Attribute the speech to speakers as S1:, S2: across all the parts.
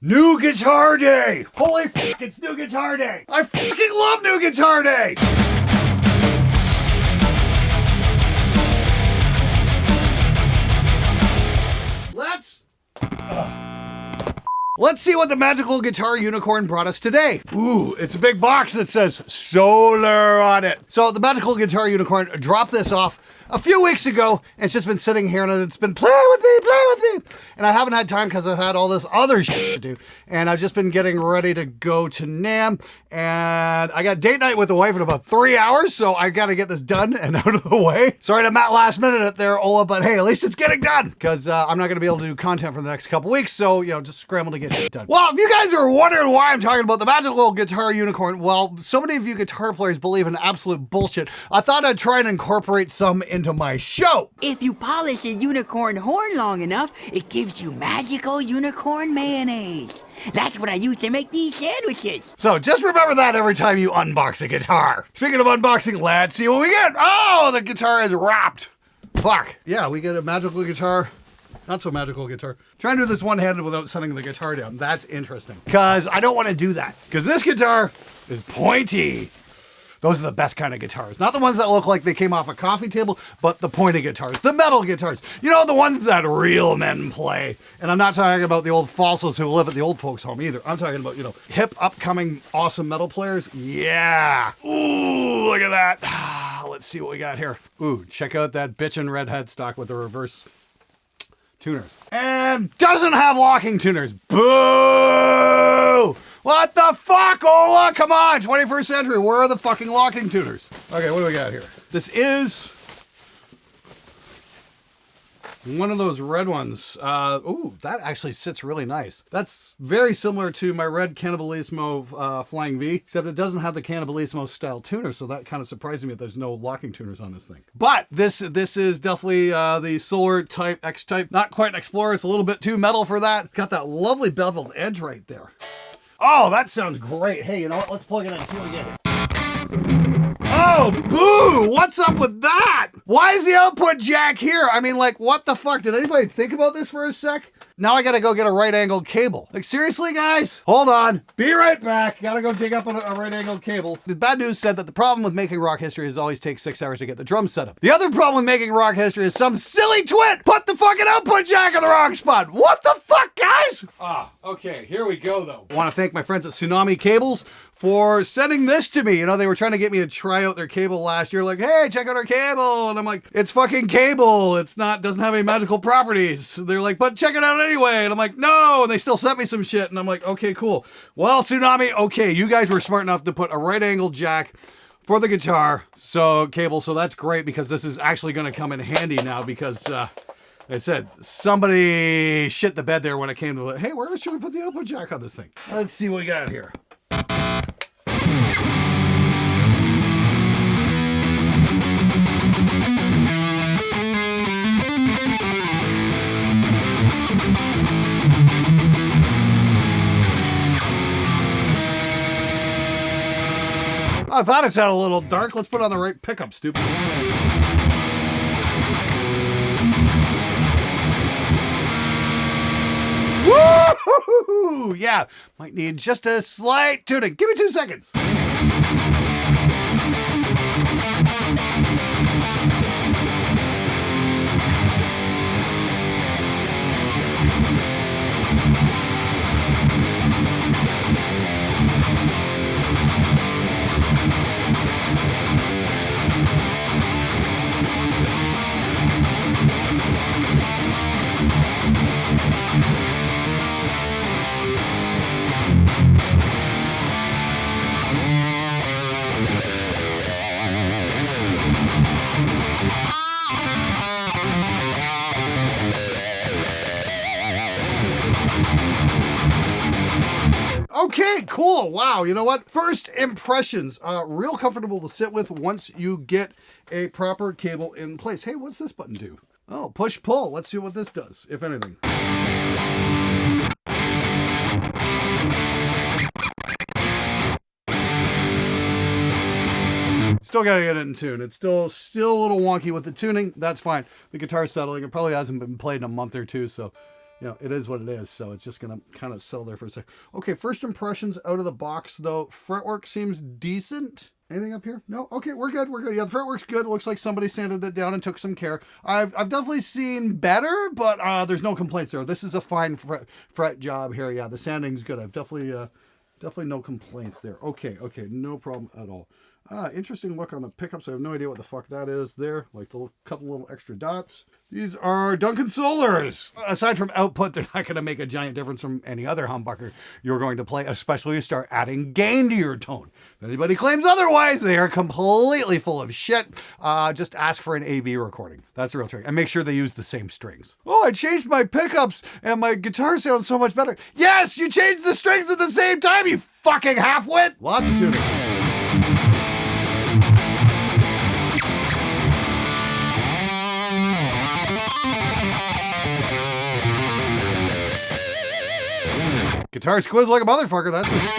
S1: New Guitar Day! Holy fuck, it's New Guitar Day! I fucking love New Guitar Day! Let's see what the magical guitar unicorn brought us today. Ooh, it's a big box that says solar on it. So the magical guitar unicorn dropped this off a few weeks ago, and it's just been sitting here and it's been play with me. And I haven't had time because I've had all this other shit to do. And I've just been getting ready to go to NAMM, and I got date night with the wife in about 3 hours, so I got to get this done and out of the way. Sorry to Matt last minute up there, Ola, but hey, at least it's getting done because I'm not going to be able to do content for the next couple weeks, so, just scramble to get it done. Well, if you guys are wondering why I'm talking about the magical guitar unicorn, well, so many of you guitar players believe in absolute bullshit. I thought I'd try and incorporate some into my show.
S2: If you polish a unicorn horn long enough, it gives you magical unicorn mayonnaise. That's what I use to make these sandwiches.
S1: So just remember that every time you unbox a guitar. Speaking of unboxing, let's see what we get. Oh, the guitar is wrapped. Fuck. Yeah, we get a magical guitar. Not so magical guitar. Try and do this one-handed without setting the guitar down. That's interesting. Because I don't want to do that. Because this guitar is pointy. Those are the best kind of guitars. Not the ones that look like they came off a coffee table, but the pointy guitars, the metal guitars. The ones that real men play. And I'm not talking about the old fossils who live at the old folks' home either. I'm talking about, hip, upcoming, awesome metal players. Yeah. Ooh, look at that. Let's see what we got here. Ooh, check out that bitchin' red headstock with the reverse tuners. And doesn't have locking tuners. Boo! What the fuck, Ola? Come on, 21st century. Where are the fucking locking tuners? Okay, what do we got here? This is one of those red ones. Ooh, that actually sits really nice. That's very similar to my red Cannibalismo Flying V, except it doesn't have the Cannibalismo style tuner, so that kind of surprised me that there's no locking tuners on this thing. But this is definitely the Solar type, X type. Not quite an Explorer, it's a little bit too metal for that. Got that lovely beveled edge right there. Oh, that sounds great. Hey, you know what? Let's plug it in and see what we get. Oh, boo! What's up with that? Why is the output jack here? I mean, what the fuck? Did anybody think about this for a sec? Now I gotta go get a right-angled cable. Seriously, guys? Hold on. Be right back. Gotta go dig up a right-angled cable. The bad news said that the problem with making rock history is it always takes 6 hours to get the drums set up. The other problem with making rock history is some silly twit put the fucking output jack in the wrong spot. What the fuck, guys? Okay, here we go, though. I want to thank my friends at Tsunami Cables for sending this to me. They were trying to get me to try out their cable last year. Like, hey, check out our cable. And I'm like, it's fucking cable. Doesn't have any magical properties. They're like, but check it out anyway. And I'm like, no. And they still sent me some shit. And I'm like, okay, cool. Well, Tsunami, okay, you guys were smart enough to put a right angle jack for the guitar. So cable. So that's great because this is actually going to come in handy now because, I said, somebody shit the bed there when it came to, hey, where should we put the output jack on this thing? Let's see what we got here. I thought it sounded a little dark. Let's put on the right pickup, stupid. Woo! Yeah, might need just a slight tuning. Give me 2 seconds. Okay, cool. Wow. You know what? First impressions, real comfortable to sit with once you get a proper cable in place. Hey, what's this button do? Oh, push pull. Let's see what this does, if anything. Still gotta get it in tune. It's still a little wonky with the tuning. That's fine. The guitar's settling. It probably hasn't been played in a month or two, so you know, it is what it is. So it's just going to kind of settle there for a sec. Okay, first impressions out of the box, though. Fretwork seems decent. Anything up here? No? Okay, we're good. We're good. Yeah, the fretwork's good. It looks like somebody sanded it down and took some care. I've definitely seen better, but there's no complaints there. This is a fine fret job here. Yeah, the sanding's good. I've definitely no complaints there. Okay, no problem at all. Interesting look on the pickups. I have no idea what the fuck that is there. Like the couple little extra dots. These are Duncan Solars. Aside from output, they're not going to make a giant difference from any other humbucker you're going to play, especially when you start adding gain to your tone. If anybody claims otherwise, they are completely full of shit. Just ask for an A/B recording. That's the real trick. And make sure they use the same strings. Oh, I changed my pickups and my guitar sounds so much better. Yes, you changed the strings at the same time, you fucking halfwit. Lots of tuning. Guitar squeals like a motherfucker, that's for sure.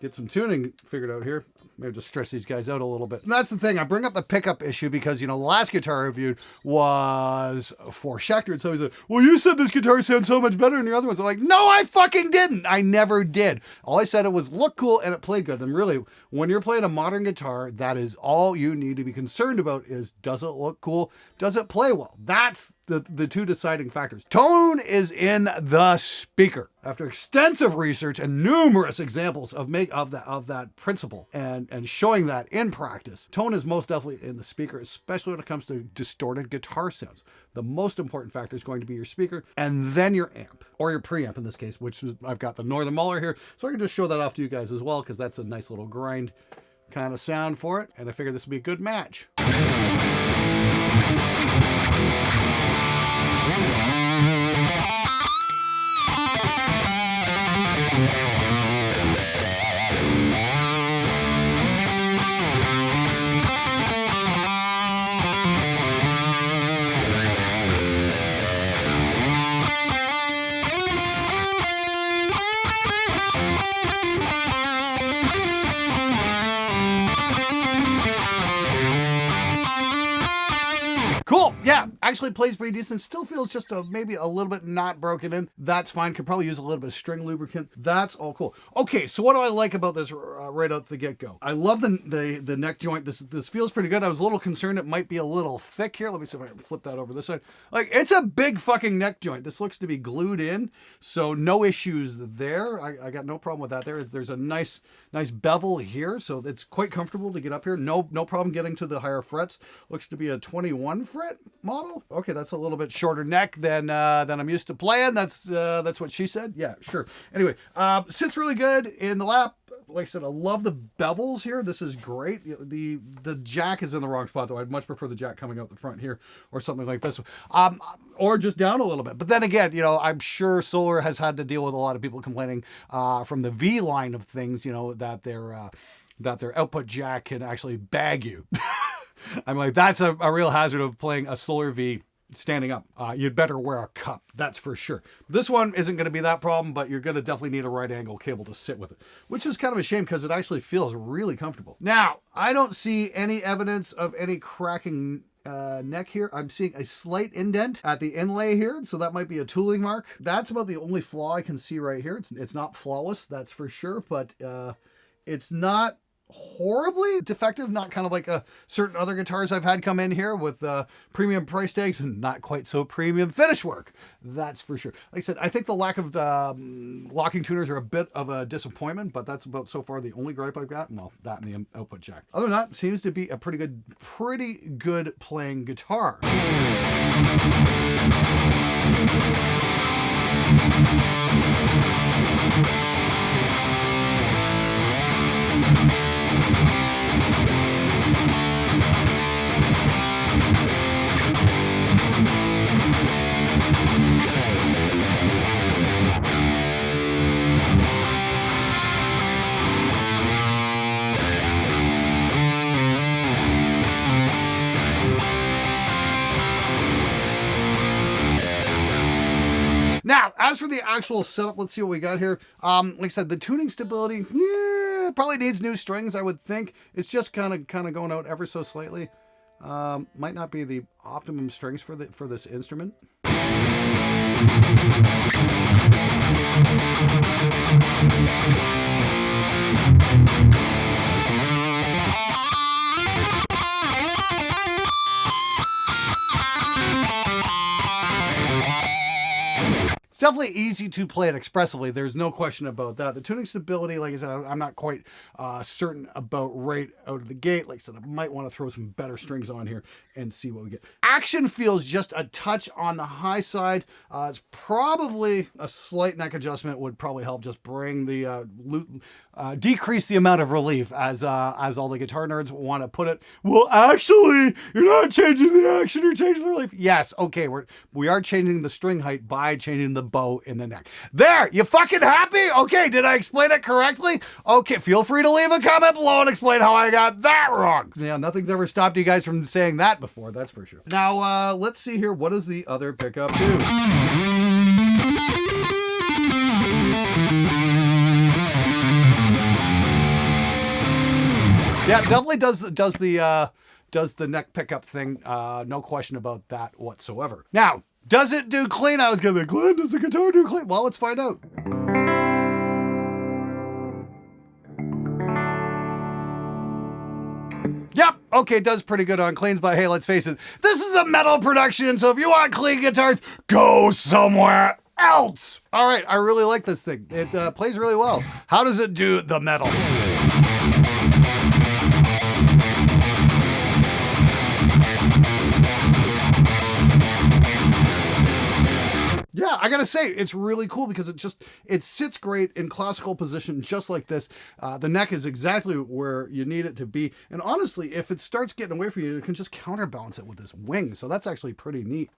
S1: Get some tuning figured out here. Maybe just stretch these guys out a little bit. And that's the thing. I bring up the pickup issue because, you know, the last guitar I reviewed was for Spectre. And so he's like, well, you said this guitar sounds so much better than your other ones. I'm like, no, I fucking didn't. I never did. All I said it was look cool and it played good. And really, when you're playing a modern guitar, that is all you need to be concerned about is, does it look cool? Does it play well? That's the two deciding factors. Tone is in the speaker. After extensive research and numerous examples of that principle and showing that in practice, tone is most definitely in the speaker, especially when it comes to distorted guitar sounds. The most important factor is going to be your speaker and then your amp, or your preamp in this case, which is, I've got the Northern Mauler here, so I can just show that off to you guys as well, because that's a nice little grind kind of sound for it, and I figured this would be a good match. Cool. Yeah, actually plays pretty decent. Still feels just maybe a little bit not broken in. That's fine. Could probably use a little bit of string lubricant. That's all cool. Okay, so what do I like about this right out the get-go? I love the neck joint. This feels pretty good. I was a little concerned it might be a little thick here. Let me see if I can flip that over this side. Like, it's a big fucking neck joint. This looks to be glued in, so no issues there. I got no problem with that there. There's a nice bevel here, so it's quite comfortable to get up here. No problem getting to the higher frets. Looks to be a 21 fret model. Okay, that's a little bit shorter neck than I'm used to playing. That's what she said. Yeah, sure. Anyway, sits really good in the lap. Like I said, I love the bevels here. This is great. The jack is in the wrong spot though. I'd much prefer the jack coming out the front here or something like this. Or just down a little bit. But then again, you know, I'm sure Solar has had to deal with a lot of people complaining from the V line of things, you know, that their output jack can actually bag you. I'm like, that's a real hazard of playing a Solar V standing up. You'd better wear a cup, that's for sure. This one isn't going to be that problem, but you're going to definitely need a right angle cable to sit with it, which is kind of a shame because it actually feels really comfortable. Now, I don't see any evidence of any cracking neck here. I'm seeing a slight indent at the inlay here, so that might be a tooling mark. That's about the only flaw I can see right here. It's not flawless, that's for sure, but it's not horribly defective, not kind of like certain other guitars I've had come in here with premium price tags and not quite so premium finish work. That's for sure. Like I said, I think the lack of locking tuners are a bit of a disappointment, but that's about so far the only gripe I've got. Well, that and the output jack. Other than that, seems to be a pretty good playing guitar. Now, as for the actual setup, let's see what we got here. Like I said, the tuning stability, yeah, probably needs new strings, I would think. It's just kind of going out ever so slightly. Might not be the optimum strings for this instrument. It's definitely easy to play it expressively. There's no question about that. The tuning stability, like I said, I'm not quite certain about right out of the gate. Like I said, I might want to throw some better strings on here and see what we get. Action feels just a touch on the high side. It's probably a slight neck adjustment would probably help just bring the decrease the amount of relief, as all the guitar nerds want to put it. Well, actually, you're not changing the action, you're changing the relief. Yes, okay, we are changing the string height by changing the bow in the neck. There, you fucking happy? Okay, did I explain it correctly? Okay, feel free to leave a comment below and explain how I got that wrong. Yeah, nothing's ever stopped you guys from saying that before, that's for sure. Now, let's see here. What does the other pickup do? Yeah, it definitely does the neck pickup thing. No question about that whatsoever. Now, does it do clean? I was gonna be, Glenn, does the guitar do clean? Well, let's find out. Yep, okay, it does pretty good on cleans, but hey, let's face it, this is a metal production, so if you want clean guitars, go somewhere else. All right, I really like this thing. It plays really well. How does it do the metal? Yeah, I gotta say, it's really cool because it sits great in classical position, just like this. The neck is exactly where you need it to be. And honestly, if it starts getting away from you, it can just counterbalance it with this wing. So that's actually pretty neat.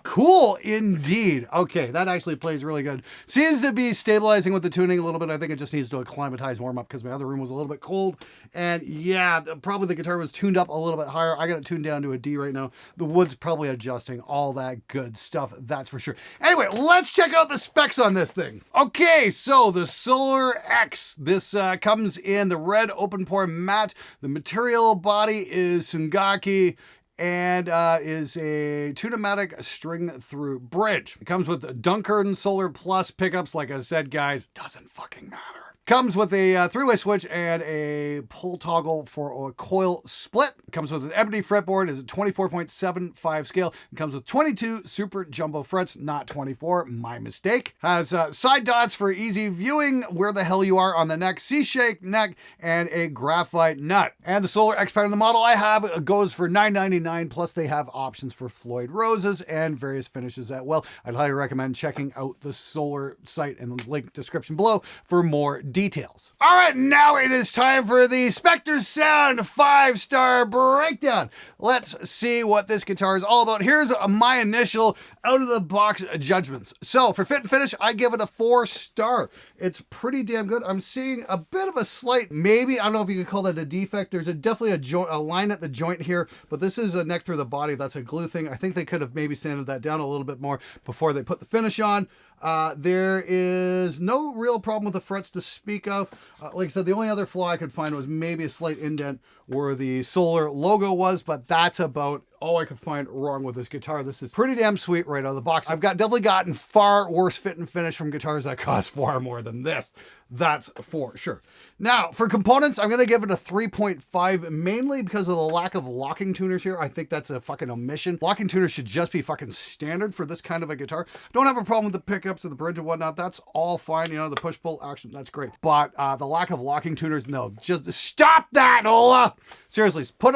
S1: Cool indeed. Okay, that actually plays really good. Seems to be stabilizing with the tuning a little bit. I think it just needs to acclimatize, warm up, because my other room was a little bit cold. And yeah, probably the guitar was tuned up a little bit higher. I got it tuned down to a D right now. The wood's probably adjusting, all that good stuff, that's for sure. Anyway, let's check out the specs on this thing. Okay, so the Solar X. This comes in the red open pore matte. The material body is Sungaki, and is a tunematic string through bridge. It comes with Dunkerton Solar Plus pickups. Like I said, guys, doesn't fucking matter. Comes with a three-way switch and a pull toggle for a coil split. Comes with an ebony fretboard. Is a 24.75 scale. It comes with 22 super jumbo frets, not 24. My mistake. Has side dots for easy viewing where the hell you are on the neck, C-shaped neck, and a graphite nut. And the Solar X Pound, the model I have, goes for $9.99. Plus, they have options for Floyd roses and various finishes as well. I'd highly recommend checking out the Solar site in the link description below for more details. All right, now it is time for the Spectre Sound 5-star breakdown. Let's see what this guitar is all about. Here's my initial out-of-the-box judgments. So for fit and finish, I give it a 4-star. It's pretty damn good. I'm seeing a bit of a slight, maybe, I don't know if you could call that a defect. There's definitely a line at the joint here, but this is a neck through the body. That's a glue thing. I think they could have maybe sanded that down a little bit more before they put the finish on. There is no real problem with the frets to speak of. Like I said, the only other flaw I could find was maybe a slight indent where the Solar logo was, but that's about all I could find wrong with this guitar. This is pretty damn sweet right out of the box. I've definitely gotten far worse fit and finish from guitars that cost far more than this. That's for sure. Now, for components, I'm going to give it a 3.5, mainly because of the lack of locking tuners here. I think that's a fucking omission. Locking tuners should just be fucking standard for this kind of a guitar. Don't have a problem with the pickups or the bridge and whatnot. That's all fine. You know, the push-pull action, that's great. But the lack of locking tuners, no. Just stop that, Ola! Seriously, put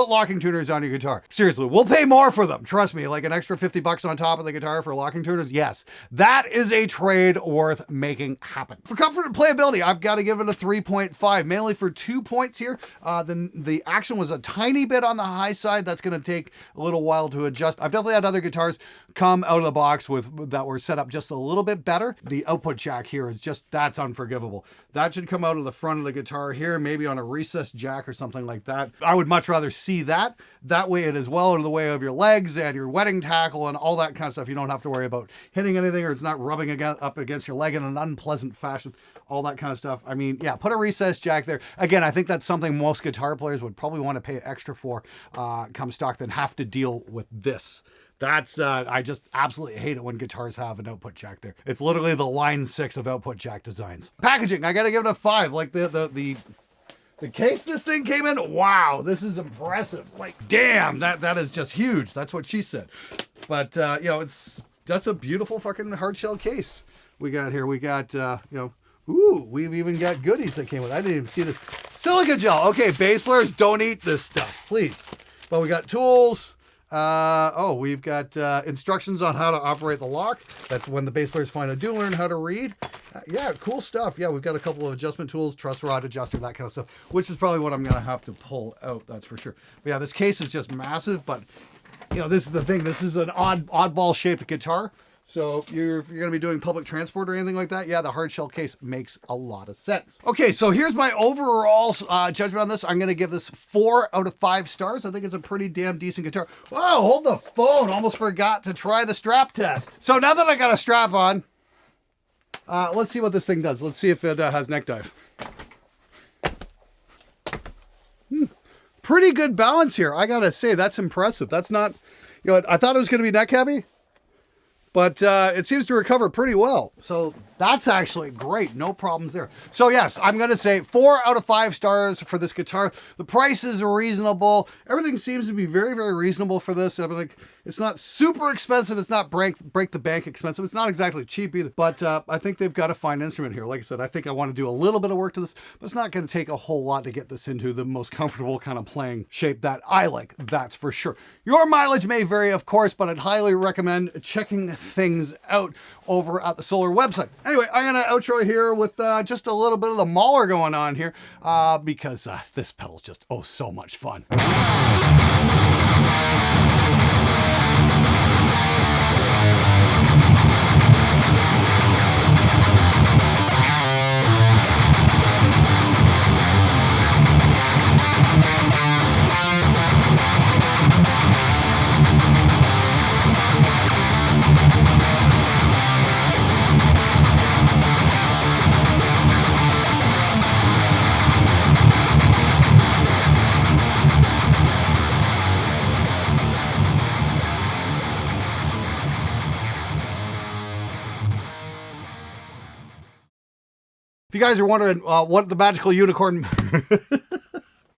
S1: locking tuners on your guitar. Seriously, we'll pay more for them. Trust me, like an extra $50 on top of the guitar for locking tuners. Yes, that is a trade worth making happen. For comfort and playability, I've got to give it a 3.5, mainly for 2 points here. The action was a tiny bit on the high side. That's going to take a little while to adjust. I've definitely had other guitars come out of the box that were set up just a little bit better. The output jack here is just, that's unforgivable. That should come out of the front of the guitar here, maybe on a recessed jack or something like that. I would much rather see that. That way it is well out of the way of your legs and your wedding tackle and all that kind of stuff. You don't have to worry about hitting anything, or it's not rubbing up against your leg in an unpleasant fashion, all that kind of stuff. I mean, yeah, put a recessed jack there. Again, I think that's something most guitar players would probably want to pay extra for come stock than have to deal with this. That's, I just absolutely hate it when guitars have an output jack there. It's literally the line 6 of output jack designs. Packaging, I gotta give it a 5. Like the case this thing came in, wow, this is impressive. Like, damn, that is just huge. That's what she said. But, you know, that's a beautiful fucking hard shell case we got here. We got, you know, ooh, we've even got goodies that came with it. I didn't even see this. Silica gel. Okay, bass players, don't eat this stuff, please. But we got tools. We've got instructions on how to operate the lock. That's when the bass players finally do learn how to read. Yeah, cool stuff. Yeah, we've got a couple of adjustment tools, truss rod adjuster, that kind of stuff, which is probably what I'm going to have to pull out, that's for sure. But yeah, this case is just massive, but, you know, this is the thing. This is an oddball-shaped guitar. So if you're going to be doing public transport or anything like that, yeah, the hard shell case makes a lot of sense. Okay, so here's my overall judgment on this. I'm going to give this 4 out of 5 stars. I think it's a pretty damn decent guitar. Oh, hold the phone. Almost forgot to try the strap test. So now that I got a strap on, let's see what this thing does. Let's see if it has neck dive. Pretty good balance here. I got to say, that's impressive. That's not, you know, I thought it was going to be neck heavy, but it seems to recover pretty well. So that's actually great. No problems there. So yes, I'm going to say 4 out of 5 stars for this guitar. The price is reasonable. Everything seems to be very, very reasonable for this. I mean, like, it's not super expensive. It's not break the bank expensive. It's not exactly cheap either. But I think they've got a fine instrument here. Like I said, I think I want to do a little bit of work to this, but it's not going to take a whole lot to get this into the most comfortable kind of playing shape that I like. That's for sure. Your mileage may vary, of course, but I'd highly recommend checking things out over at the Solar website. Anyway, I'm going to outro here with just a little bit of the Mauler going on here because this pedal's just, oh, so much fun. If you guys are wondering what the magical unicorn